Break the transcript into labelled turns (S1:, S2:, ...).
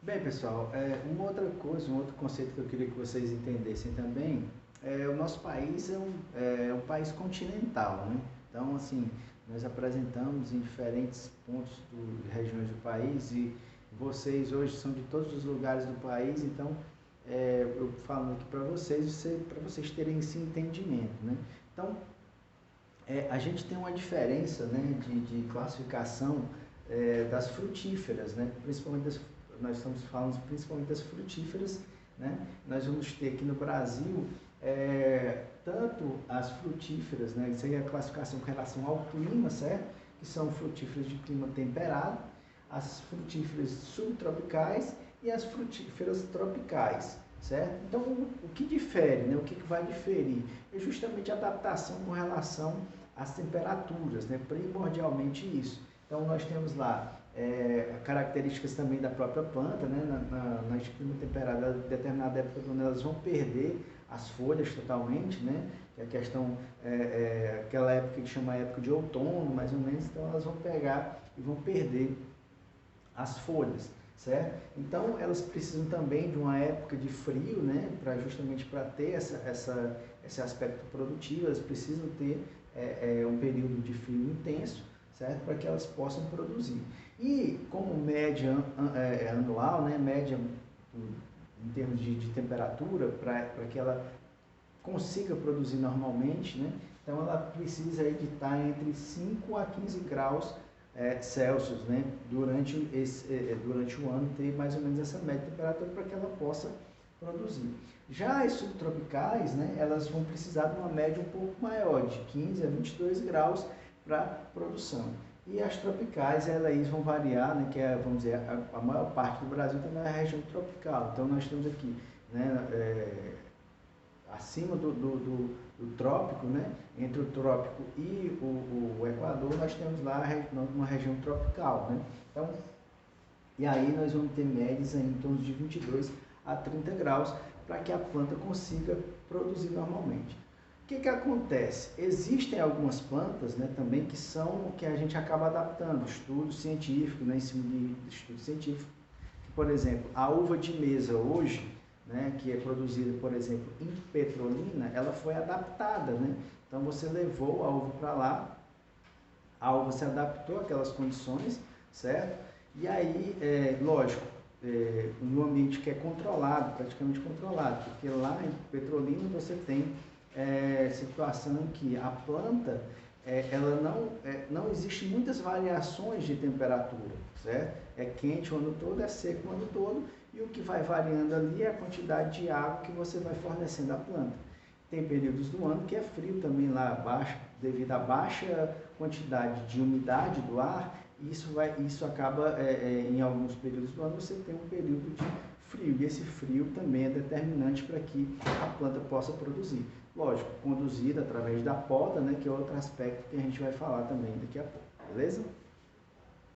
S1: Bem, pessoal, uma outra coisa, um outro conceito que eu queria que vocês entendessem também, o nosso país é um país continental, né? Então, assim, nós apresentamos em diferentes pontos, regiões do país, e vocês hoje são de todos os lugares do país, então eu falo aqui para vocês terem esse entendimento, né? Então, a gente tem uma diferença, né, de classificação das frutíferas, né? Nós estamos falando principalmente das frutíferas, né? Nós vamos ter aqui no Brasil tanto as frutíferas, né? Isso aí é a classificação com relação ao clima, certo? Que são frutíferas de clima temperado, as frutíferas subtropicais e as frutíferas tropicais, certo? Então, o que difere, né? O que vai diferir? É justamente a adaptação com relação às temperaturas, né? Primordialmente isso. Então, nós temos lá características também da própria planta, né? Na clima temperado, em determinada época, quando elas vão perder as folhas totalmente, né? Que a questão aquela época que chama época de outono, mais ou menos, então elas vão pegar e vão perder as folhas, certo? Então elas precisam também de uma época de frio, né? Justamente para ter esse aspecto produtivo, elas precisam ter um período de frio intenso, certo? Para que elas possam produzir. E como média anual, né? Média em termos de temperatura, para que ela consiga produzir normalmente, né? Então ela precisa aí de estar entre 5 a 15 graus Celsius, né? Durante o ano, ter mais ou menos essa média de temperatura para que ela possa produzir. Já as subtropicais, né? Elas vão precisar de uma média um pouco maior, de 15 a 22 graus para produção. E as tropicais, elas vão variar, né? Que vamos dizer, a maior parte do Brasil está na região tropical. Então nós temos aqui, né? Acima do trópico, né? Entre o trópico e o Equador, nós temos lá uma região tropical, né? Então, e aí nós vamos ter médias em torno de 22 a 30 graus para que a planta consiga produzir normalmente. O que acontece? Existem algumas plantas, né, também que são o que a gente acaba adaptando, estudos científicos, né, em cima de estudos científicos. Por exemplo, a uva de mesa hoje, né, que é produzida, por exemplo, em Petrolina, ela foi adaptada, né? Então você levou a uva para lá, a uva se adaptou àquelas condições, certo? E aí, lógico, no ambiente que é controlado, praticamente controlado, porque lá em Petrolina você tem situação em que a planta, ela não existe muitas variações de temperatura, certo? É quente o ano todo, é seco o ano todo, e o que vai variando ali é a quantidade de água que você vai fornecendo à planta. Tem períodos do ano que é frio também lá abaixo, devido à baixa quantidade de umidade do ar, e isso acaba, em alguns períodos do ano, você tem um período de frio, e esse frio também é determinante para que a planta possa produzir. Lógico, conduzida através da poda, né, que é outro aspecto que a gente vai falar também daqui a pouco, beleza?